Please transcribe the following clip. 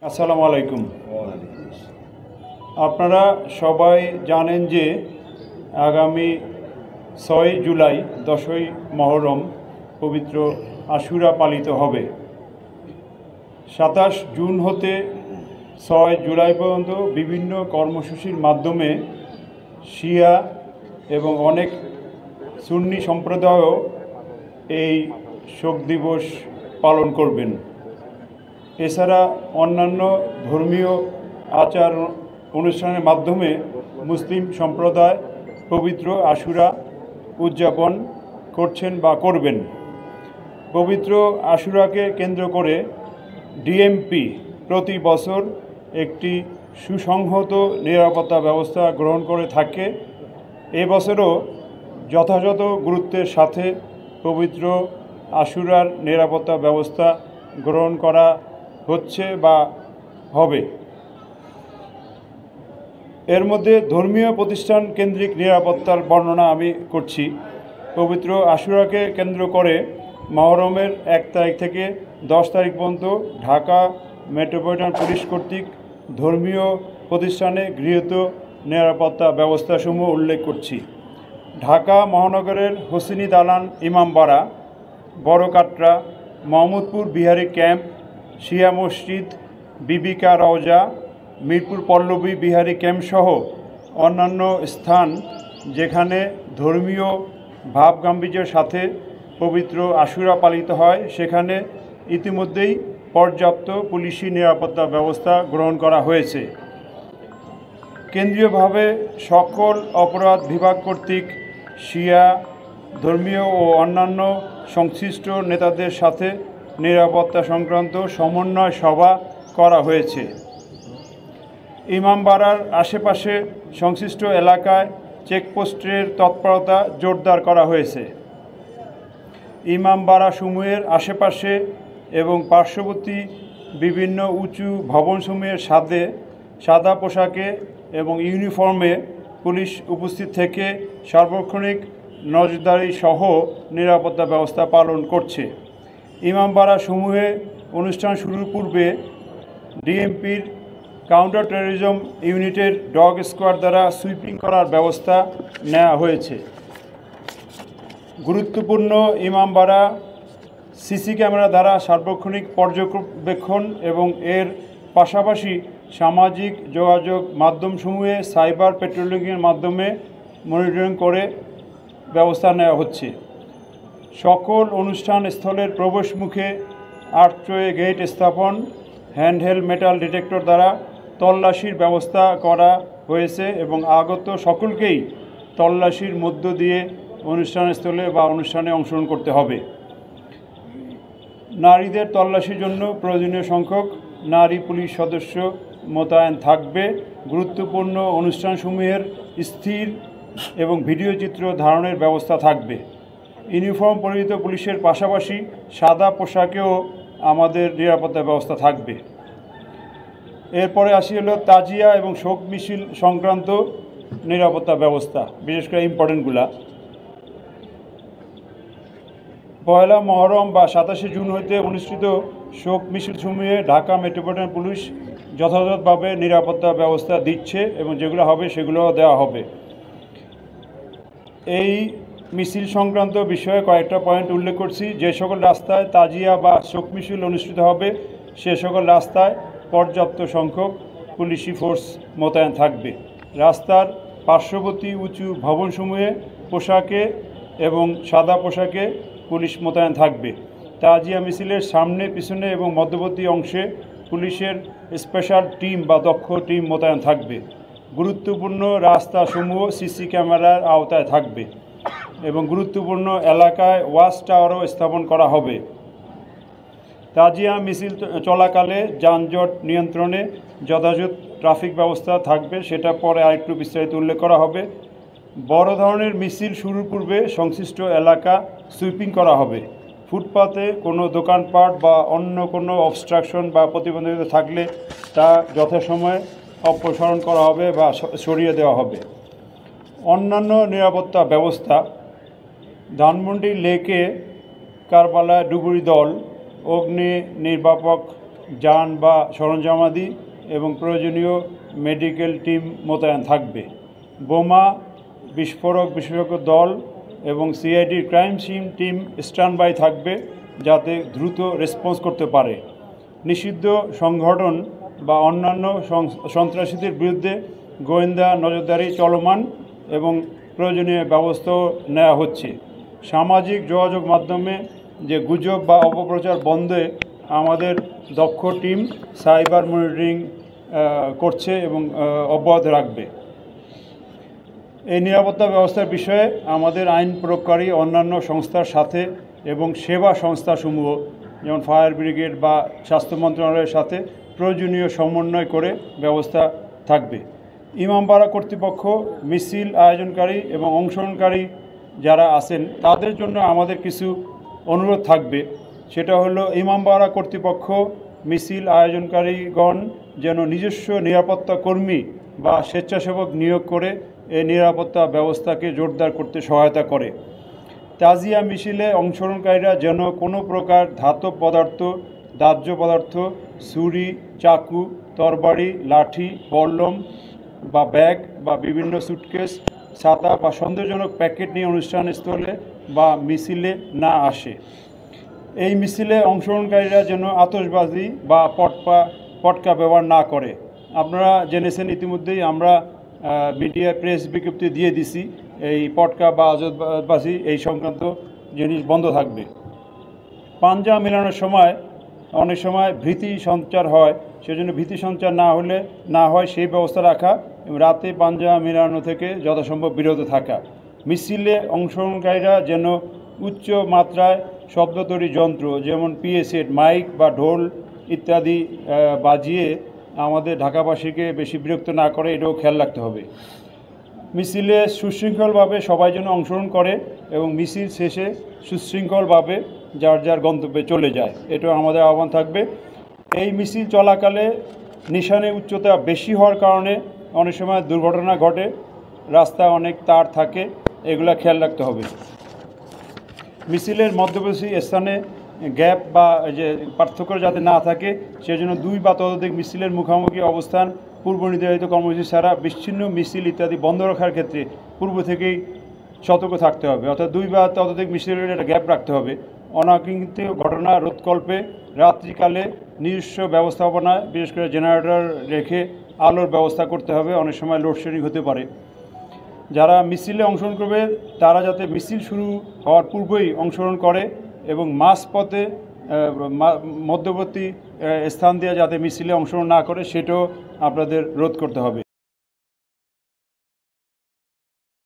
আসসালামু আলাইকুম। আপনারা সবাই জানেন যে আগামী 6 জুলাই 10ই মহরম পবিত্র আশুরা পালিত হবে। 27 জুন হতে 6 জুলাই পর্যন্ত বিভিন্ন কর্মসূচির মাধ্যমে শিয়া এবং অনেক সুন্নি সম্প্রদায়ও এই শোক দিবস পালন করবেন। এছাড়া অন্যান্য ধর্মীয় আচার অনুষ্ঠানের মাধ্যমে মুসলিম সম্প্রদায় পবিত্র আশুরা উদযাপন করছেন বা করবেন। পবিত্র আশুরাকে কেন্দ্র করে ডিএমপি প্রতি বছর একটি সুসংহত নিরাপত্তা ব্যবস্থা গ্রহণ করে থাকে। এবছরও যথাযথ গুরুত্বের সাথে পবিত্র আশুরার নিরাপত্তা ব্যবস্থা গ্রহণ করা হচ্ছে বা হবে। এর মধ্যে ধর্মীয় প্রতিষ্ঠান কেন্দ্রিক নিরাপত্তার বর্ণনা আমি করছি। পবিত্র আশুরাকে কেন্দ্র করে মহরমের 1 তারিখ থেকে 10 তারিখ পর্যন্ত ঢাকা মেট্রোপলিটন পুলিশ কর্তৃক ধর্মীয় প্রতিষ্ঠানে গৃহীত নিরাপত্তা ব্যবস্থাসমূহ উল্লেখ করছি। ঢাকা মহানগরের হোসেনি দালান, ইমামবাড়া, বড় কাটরা, মোহাম্মদপুর বিহারি ক্যাম্প, শিয়া মসজিদ, বিবিকা রওজা, মিরপুর পল্লবী বিহারি ক্যাম্পসহ অন্যান্য স্থান যেখানে ধর্মীয় ভাবগাম্ভীর্যের সাথে পবিত্র আশুরা পালিত হয় সেখানে ইতিমধ্যেই পর্যাপ্ত পুলিশি নিরাপত্তা ব্যবস্থা গ্রহণ করা হয়েছে। কেন্দ্রীয়ভাবে সকল অপরাধ বিভাগ কর্তৃক শিয়া ধর্মীয় ও অন্যান্য সংশ্লিষ্ট নেতাদের সাথে নিরাপত্তা সংক্রান্ত সমন্বয় সভা করা হয়েছে। ইমামবাড়ার আশেপাশে সংশ্লিষ্ট এলাকায় চেকপোস্টের তৎপরতা জোরদার করা হয়েছে। ইমামবাড়া সমূহের আশেপাশে এবং পার্শ্ববর্তী বিভিন্ন উঁচু ভবনসমূহের সাদা পোশাকে এবং ইউনিফর্মে পুলিশ উপস্থিত থেকে সার্বক্ষণিক নজরদারি সহ নিরাপত্তা ব্যবস্থা পালন করছে। ইমামবাড়া সমূহে অনুষ্ঠান শুরুর পূর্বে ডিএমপির কাউন্টার টেরোরিজম ইউনিটের ডগ স্কোয়াড দ্বারা সুইপিং করার ব্যবস্থা নেওয়া হয়েছে। গুরুত্বপূর্ণ ইমামবাড়া সিসি ক্যামেরা দ্বারা সার্বক্ষণিক পর্যবেক্ষণ এবং এর পাশাপাশি সামাজিক যোগাযোগ মাধ্যমসমূহে সাইবার পেট্রোলিংয়ের মাধ্যমে মনিটরিং করে ব্যবস্থা নেওয়া হচ্ছে। সকল অনুষ্ঠান স্থলের প্রবেশমুখে আর্চওয়ে গেট স্থাপন, হ্যান্ডহেল্ড মেটাল ডিটেক্টর দ্বারা তল্লাশির ব্যবস্থা করা হয়েছে এবং আগত সকলকেই তল্লাশির মধ্য দিয়ে অনুষ্ঠানস্থলে বা অনুষ্ঠানে অংশগ্রহণ করতে হবে। নারীদের তল্লাশির জন্য প্রয়োজনীয় সংখ্যক নারী পুলিশ সদস্য মোতায়েন থাকবে। গুরুত্বপূর্ণ অনুষ্ঠানসমূহের স্থির এবং ভিডিও চিত্র ধারণের ব্যবস্থা থাকবে। ইউনিফর্ম পরিহিত পুলিশের পাশাপাশি সাদা পোশাকেও আমাদের নিরাপত্তা ব্যবস্থা থাকবে। এরপরে আসি হলো তাজিয়া এবং শোক মিছিল সংক্রান্ত নিরাপত্তা ব্যবস্থা, বিশেষ করে ইম্পর্টেন্টগুলা। পয়লা মহরম বা 27 জুন হইতে অনুষ্ঠিত শোক মিছিলসমূহে ঢাকা মেট্রোপলিটন পুলিশ যথাযথভাবে নিরাপত্তা ব্যবস্থা দিচ্ছে এবং যেগুলো হবে সেগুলো দেওয়া হবে। এই মিছিল সংক্রান্ত বিষয়ে কয়েকটা পয়েন্ট উল্লেখ করছি। যে সকল রাস্তায় তাজিয়া বা শোক মিছিল অনুষ্ঠিত হবে সে সকল রাস্তায় পর্যাপ্ত সংখ্যক পুলিশি ফোর্স মোতায়েন থাকবে। রাস্তার পার্শ্ববর্তী উঁচু ভবনসমূহে পোশাকে এবং সাদা পোশাকে পুলিশ মোতায়েন থাকবে। তাজিয়া মিছিলের সামনে, পিছনে এবং মধ্যবর্তী অংশে পুলিশের স্পেশাল টিম বা দক্ষ টিম মোতায়েন থাকবে। গুরুত্বপূর্ণ রাস্তাসমূহ সিসি ক্যামেরার আওতায় থাকবে এবং গুরুত্বপূর্ণ এলাকায় ওয়াচ টাওয়ারও স্থাপন করা হবে। তাজিয়া মিছিল চলাকালে যানজট নিয়ন্ত্রণে যথাযথ ট্রাফিক ব্যবস্থা থাকবে, সেটা পরে আরেকটু বিস্তারিত উল্লেখ করা হবে। বড় ধরনের মিছিল শুরুর পূর্বে সংশ্লিষ্ট এলাকা সুইপিং করা হবে। ফুটপাতে কোনো দোকানপাট বা অন্য কোনো অবস্ট্রাকশন বা প্রতিবন্ধকতা থাকলে তা যথাসময়ে অপসারণ করা হবে বা সরিয়ে দেওয়া হবে। অন্যান্য নিরাপত্তা ব্যবস্থা: ধানমন্ডি লেকে কারবালা ডুবুরি দল, অগ্নি নির্বাপক যান বা সরঞ্জামাদি এবং প্রয়োজনীয় মেডিকেল টিম মোতায়েন থাকবে। বোমা বিস্ফোরক বিশেষজ্ঞ দল এবং সিআইডির crime scene team stand by থাকবে যাতে দ্রুত রেসপন্স করতে পারে। নিষিদ্ধ সংগঠন বা অন্যান্য সন্ত্রাসীদের বিরুদ্ধে গোয়েন্দা নজরদারি চলমান এবং প্রয়োজনীয় ব্যবস্থাও নেওয়া হচ্ছে। সামাজিক যোগাযোগ মাধ্যমে যে গুজব বা অপপ্রচার বন্ধে আমাদের দক্ষ টিম সাইবার মনিটরিং করছে এবং অব্যাহত রাখবে। এই নিরাপত্তা ব্যবস্থার বিষয়ে আমাদের আইন প্রয়োগকারী অন্যান্য সংস্থার সাথে এবং সেবা সংস্থাসমূহ যেমন ফায়ার ব্রিগেড বা স্বাস্থ্য মন্ত্রণালয়ের সাথে প্রয়োজনীয় সমন্বয় করে ব্যবস্থা থাকবে। ইমামবাড়া কর্তৃপক্ষ, মিছিল আয়োজনকারী এবং অংশগ্রহণকারী যারা আছেন তাদের জন্য আমাদের কিছু অনুরোধ থাকবে। সেটা হলো ইমামবাড়া কর্তৃপক্ষ মিছিল আয়োজনকারীগণ যেন নিজস্ব নিরাপত্তা কর্মী বা স্বেচ্ছাসেবক নিয়োগ করে এই নিরাপত্তা ব্যবস্থাকে জোরদার করতে সহায়তা করে। তাজিয়া মিছিলে অংশগ্রহণকারীরা যেন কোনো প্রকার ধাতব পদার্থ, দাহ্য পদার্থ, ছুরি, চাকু, তরবারি, লাঠি, বল্লম বা ব্যাগ বা বিভিন্ন সুটকেস, ছাতা বা সন্দেহজনক প্যাকেট নিয়ে অনুষ্ঠানস্থলে বা মিছিলে না আসে। এই মিছিলে অংশগ্রহণকারীরা যেন আতশবাজি বা পটকা ব্যবহার না করে। আপনারা জেনেছেন ইতিমধ্যেই আমরা মিডিয়া প্রেস বিজ্ঞপ্তি দিয়ে দিছি এই পটকা বা আতশবাজি এই সংক্রান্ত জিনিস বন্ধ থাকবে। পাঞ্জা মেলানোর সময় অনেক সময় ভীতি সঞ্চার হয়, সেজন্য ভীতি সঞ্চার না হয় সেই ব্যবস্থা রাখা এবং রাতে পাঞ্জা মেলানো থেকে যথাসম্ভব বিরত থাকা। মিছিলে অংশগ্রহণকারীরা যেন উচ্চ মাত্রায় শব্দতরী যন্ত্র যেমন পিএ সেট, মাইক বা ঢোল ইত্যাদি বাজিয়ে আমাদের ঢাকাবাসীকে বেশি বিরক্ত না করে, এটাও খেয়াল রাখতে হবে। মিছিলে সুশৃঙ্খলভাবে সবাই যেন অংশগ্রহণ করে এবং মিছিল শেষে সুশৃঙ্খলভাবে যার যার গন্তব্যে চলে যায়, এটাও আমাদের আহ্বান থাকবে। এই মিছিল চলাকালে নিশানে উচ্চতা বেশি হওয়ার কারণে অনেক সময় দুর্ঘটনা ঘটে, রাস্তায় অনেক তার থাকে, এগুলা খেয়াল রাখতে হবে। মিছিলের মধ্যবর্তী স্থানে গ্যাপ বা যে পার্থক্য যাতে না থাকে সেজন্য 2 বা ততোধিক মিছিলের মুখোমুখি অবস্থান, পূর্ব নির্ধারিত কর্মসূচি ছাড়া বিচ্ছিন্ন মিছিল ইত্যাদি বন্ধ রাখার ক্ষেত্রে পূর্ব থেকেই সতর্ক থাকতে হবে, অর্থাৎ 2 বা ততোধিক মিছিলের একটা গ্যাপ রাখতে হবে। অনাকাঙ্ক্ষিত ঘটনা রোধকল্পে রাত্রিকালে নিজস্ব ব্যবস্থাপনায় বিশেষ করে জেনারেটর রেখে আলোর ব্যবস্থা করতে হবে, অনেক সময় লোডশেডিং হতে পারে। যারা মিছিলে অংশগ্রহণ করবে তারা যাতে মিছিল শুরু হওয়ার পূর্বেই অংশগ্রহণ করে এবং মাঝপথে মধ্যবর্তী স্থান দিয়ে যাতে মিছিলে অংশগ্রহণ না করে সেটাও আপনাদের রোধ করতে হবে।